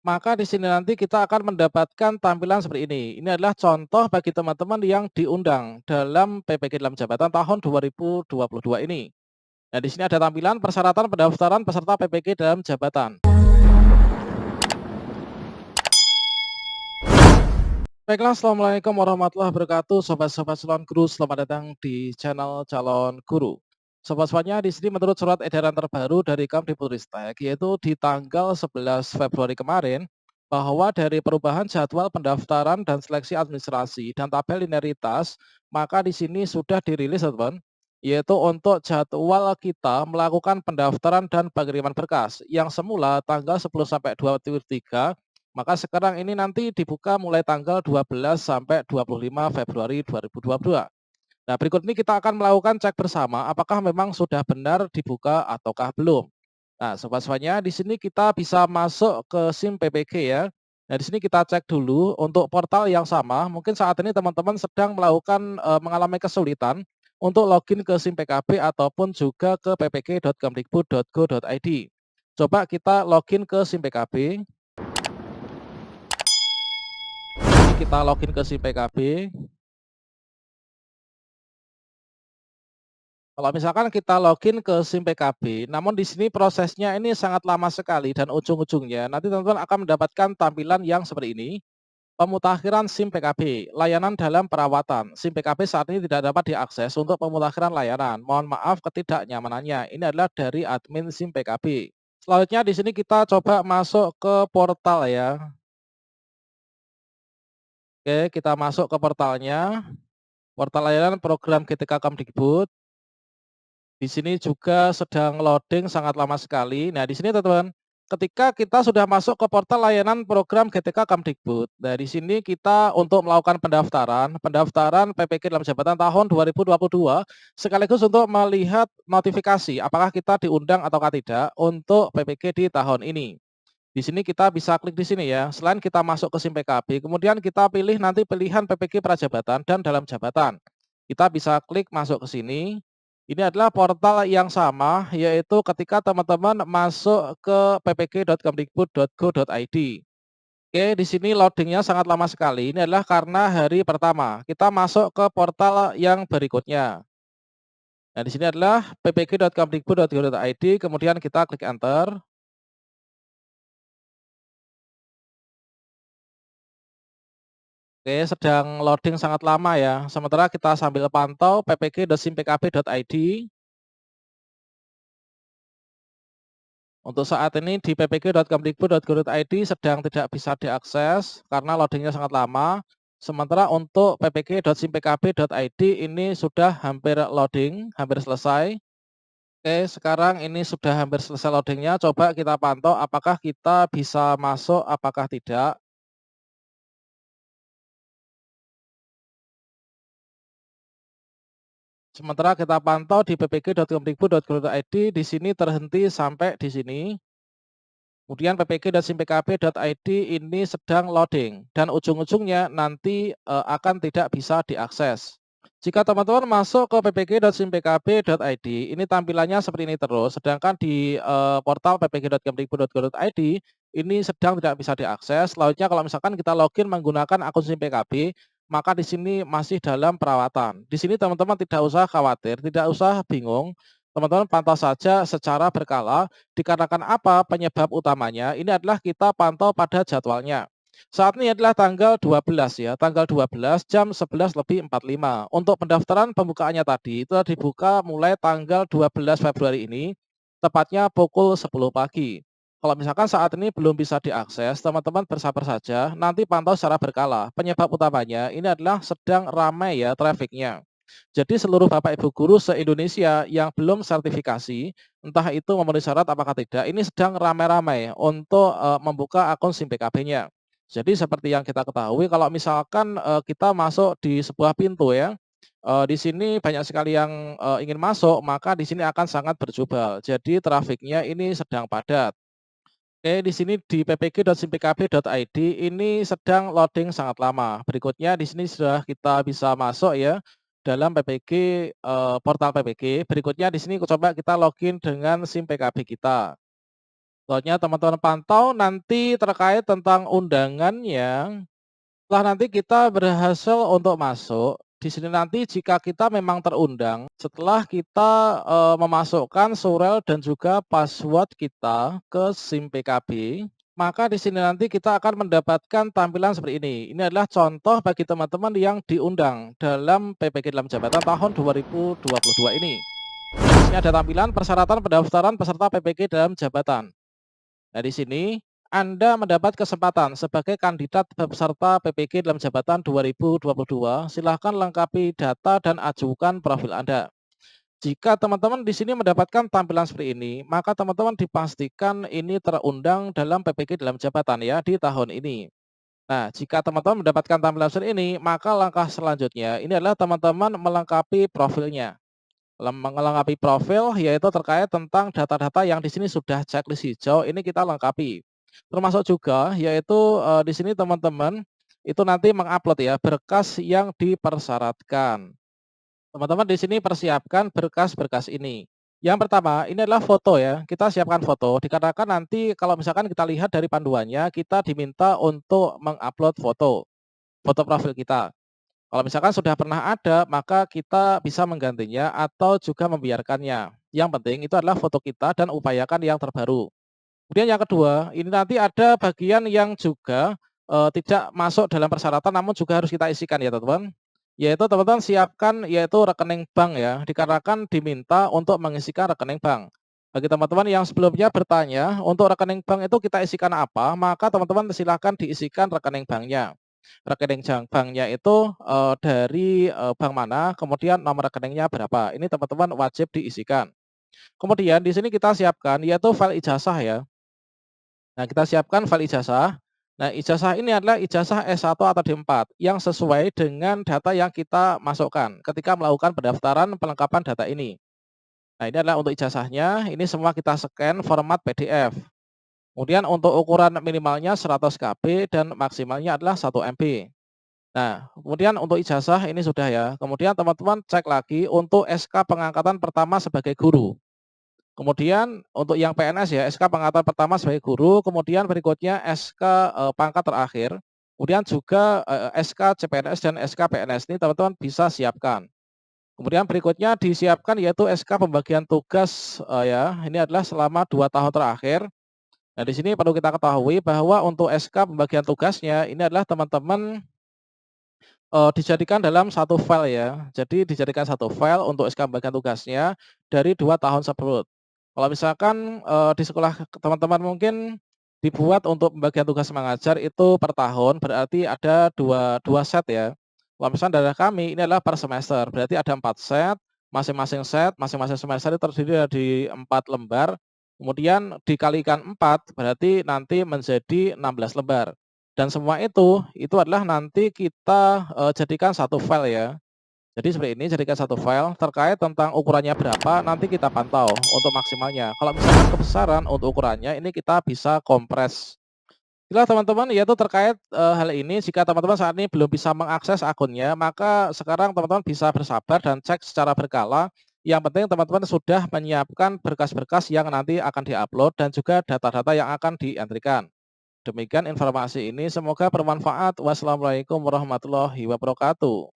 Maka di sini nanti kita akan mendapatkan tampilan seperti ini. Ini adalah contoh bagi teman-teman yang diundang dalam PPG dalam jabatan tahun 2022 ini. Nah, di sini ada tampilan persyaratan pendaftaran peserta PPG dalam jabatan. Baiklah, assalamualaikum warahmatullahi wabarakatuh, sobat-sobat calon guru. Selamat datang di channel calon guru. Sobat-sobatnya, di sini menurut surat edaran terbaru dari Kemdikbudristek, yaitu di tanggal 11 Februari kemarin, bahwa dari perubahan jadwal pendaftaran dan seleksi administrasi dan tabel linearitas, maka di sini sudah dirilis, teman-teman, yaitu untuk jadwal kita melakukan pendaftaran dan pengiriman berkas yang semula tanggal 10 sampai 23, maka sekarang ini nanti dibuka mulai tanggal 12 sampai 25 Februari 2022. Nah, berikut ini kita akan melakukan cek bersama apakah memang sudah benar dibuka ataukah belum. Nah, sobat-sobatnya, di sini kita bisa masuk ke SIM PPG ya. Nah, di sini kita cek dulu untuk portal yang sama. Mungkin saat ini teman-teman sedang melakukan mengalami kesulitan untuk login ke SIM PKB ataupun juga ke ppg.kemdikbud.go.id. Coba kita login ke SIM PKB. Kita login ke SIM PKB. Kalau misalkan kita login ke SIM PKB, namun di sini prosesnya ini sangat lama sekali dan ujung-ujungnya nanti teman-teman akan mendapatkan tampilan yang seperti ini. Pemutakhiran SIM PKB, layanan dalam perawatan. SIM PKB saat ini tidak dapat diakses untuk pemutakhiran layanan. Mohon maaf ketidaknyamanannya. Ini adalah dari admin SIM PKB. Selanjutnya di sini kita coba masuk ke portal ya. Oke, kita masuk ke portalnya. Portal layanan program GTK Kemdikbud. Di sini juga sedang loading sangat lama sekali. Nah, di sini teman-teman, ketika kita sudah masuk ke portal layanan program GTK Kemdikbud. Nah, di sini kita untuk melakukan pendaftaran PPG dalam jabatan tahun 2022 sekaligus untuk melihat notifikasi apakah kita diundang ataukah tidak untuk PPG di tahun ini. Di sini kita bisa klik di sini ya. Selain kita masuk ke SIM PKB, kemudian kita pilih nanti pilihan PPG prajabatan dan dalam jabatan. Kita bisa klik masuk ke sini. Ini adalah portal yang sama, yaitu ketika teman-teman masuk ke ppg.kemdikbud.go.id. Oke, di sini loadingnya sangat lama sekali. Ini adalah karena hari pertama. Kita masuk ke portal yang berikutnya. Nah, di sini adalah ppg.kemdikbud.go.id, kemudian kita klik enter. Oke, sedang loading sangat lama ya. Sementara kita sambil pantau ppg.simpkb.id. Untuk saat ini di ppg.kemdikbud.go.id sedang tidak bisa diakses karena loadingnya sangat lama. Sementara untuk ppg.simpkb.id ini sudah hampir loading, hampir selesai. Oke, sekarang ini sudah hampir selesai loadingnya. Coba kita pantau apakah kita bisa masuk, apakah tidak. Sementara kita pantau di ppg.kemdikbud.go.id, di sini terhenti sampai di sini. Kemudian ppg.simpkb.id ini sedang loading dan ujung-ujungnya nanti akan tidak bisa diakses. Jika teman-teman masuk ke ppg.simpkb.id, ini tampilannya seperti ini terus, sedangkan di portal ppg.kemdikbud.go.id ini sedang tidak bisa diakses. Selanjutnya kalau misalkan kita login menggunakan akun SIM PKB, maka di sini masih dalam perawatan. Di sini teman-teman tidak usah khawatir, tidak usah bingung. Teman-teman pantau saja secara berkala. Dikarenakan apa penyebab utamanya? Ini adalah kita pantau pada jadwalnya. Saat ini adalah tanggal 12 ya, tanggal 12 jam 11:45. Untuk pendaftaran pembukaannya tadi itu dibuka mulai tanggal 12 Februari ini, tepatnya pukul 10 pagi. Kalau misalkan saat ini belum bisa diakses, teman-teman bersabar saja, nanti pantau secara berkala. Penyebab utamanya ini adalah sedang ramai ya trafiknya. Jadi seluruh Bapak Ibu guru se-Indonesia yang belum sertifikasi, entah itu memenuhi syarat apakah tidak, ini sedang ramai-ramai untuk membuka akun SIM PKB-nya. Jadi seperti yang kita ketahui kalau misalkan kita masuk di sebuah pintu ya, di sini banyak sekali yang ingin masuk, maka di sini akan sangat berjubel. Jadi trafiknya ini sedang padat. Oke, di sini di ppg.simpkb.id ini sedang loading sangat lama. Berikutnya di sini sudah kita bisa masuk ya dalam PPG, portal PPG. Berikutnya di sini coba kita login dengan SIM PKB kita. Soalnya teman-teman pantau nanti terkait tentang undangannya, setelah nanti kita berhasil untuk masuk, di sini nanti jika kita memang terundang, setelah kita, memasukkan surel dan juga password kita ke SIM PKB, maka di sini nanti kita akan mendapatkan tampilan seperti ini. Ini adalah contoh bagi teman-teman yang diundang dalam PPK dalam jabatan tahun 2022 ini. Ini ada tampilan persyaratan pendaftaran peserta PPK dalam jabatan. Nah, di sini Anda mendapat kesempatan sebagai kandidat peserta PPG dalam jabatan 2022. Silahkan lengkapi data dan ajukan profil Anda. Jika teman-teman di sini mendapatkan tampilan seperti ini, maka teman-teman dipastikan ini terundang dalam PPG dalam jabatan ya di tahun ini. Nah, jika teman-teman mendapatkan tampilan seperti ini, maka langkah selanjutnya ini adalah teman-teman melengkapi profilnya. Melengkapi profil yaitu terkait tentang data-data yang di sini sudah checklist hijau ini kita lengkapi. Termasuk juga yaitu, di sini teman-teman itu nanti mengupload ya berkas yang dipersyaratkan. Teman-teman di sini persiapkan berkas-berkas ini. Yang pertama ini adalah foto ya, kita siapkan foto dikarenakan nanti kalau misalkan kita lihat dari panduannya kita diminta untuk mengupload foto, foto profil kita. Kalau misalkan sudah pernah ada, maka kita bisa menggantinya atau juga membiarkannya. Yang penting itu adalah foto kita dan upayakan yang terbaru. Kemudian yang kedua, ini nanti ada bagian yang juga, tidak masuk dalam persyaratan namun juga harus kita isikan ya teman-teman. Yaitu teman-teman siapkan yaitu rekening bank ya, dikarenakan diminta untuk mengisikan rekening bank. Bagi teman-teman yang sebelumnya bertanya, untuk rekening bank itu kita isikan apa, maka teman-teman silahkan diisikan rekening banknya. Rekening banknya itu, dari, bank mana, kemudian nomor rekeningnya berapa, ini teman-teman wajib diisikan. Kemudian di sini kita siapkan yaitu file ijazah ya. Nah, kita siapkan file ijazah. Nah, ijazah ini adalah ijazah S1 atau D4 yang sesuai dengan data yang kita masukkan ketika melakukan pendaftaran pelengkapan data ini. Nah, ini adalah untuk ijazahnya, ini semua kita scan format PDF. Kemudian untuk ukuran minimalnya 100 KB dan maksimalnya adalah 1 MB. Nah, kemudian untuk ijazah ini sudah ya. Kemudian teman-teman cek lagi untuk SK pengangkatan pertama sebagai guru. Kemudian untuk yang PNS ya, SK pengangkatan pertama sebagai guru, kemudian berikutnya SK, pangkat terakhir, kemudian juga, SK CPNS dan SK PNS ini teman-teman bisa siapkan. Kemudian berikutnya disiapkan yaitu SK pembagian tugas, ya, ini adalah selama 2 tahun terakhir. Nah, di sini perlu kita ketahui bahwa untuk SK pembagian tugasnya ini adalah teman-teman dijadikan dalam satu file ya. Jadi dijadikan satu file untuk SK pembagian tugasnya dari 2 tahun tersebut. Kalau misalkan, di sekolah teman-teman mungkin dibuat untuk pembagian tugas mengajar itu per tahun, berarti ada dua set ya. Kalau misalnya dari kami ini adalah per semester, berarti ada 4 set, masing-masing semester itu terdiri dari 4 lembar, kemudian dikalikan 4 berarti nanti menjadi 16 lembar. Dan semua itu adalah nanti kita, jadikan satu file ya. Jadi seperti ini, jadikan satu file terkait tentang ukurannya berapa, nanti kita pantau untuk maksimalnya. Kalau misalkan kebesaran untuk ukurannya, ini kita bisa kompres. Itulah teman-teman, yaitu terkait, hal ini jika teman-teman saat ini belum bisa mengakses akunnya, maka sekarang teman-teman bisa bersabar dan cek secara berkala. Yang penting teman-teman sudah menyiapkan berkas-berkas yang nanti akan diupload dan juga data-data yang akan dientrikan. Demikian informasi ini, semoga bermanfaat. Wassalamualaikum warahmatullahi wabarakatuh.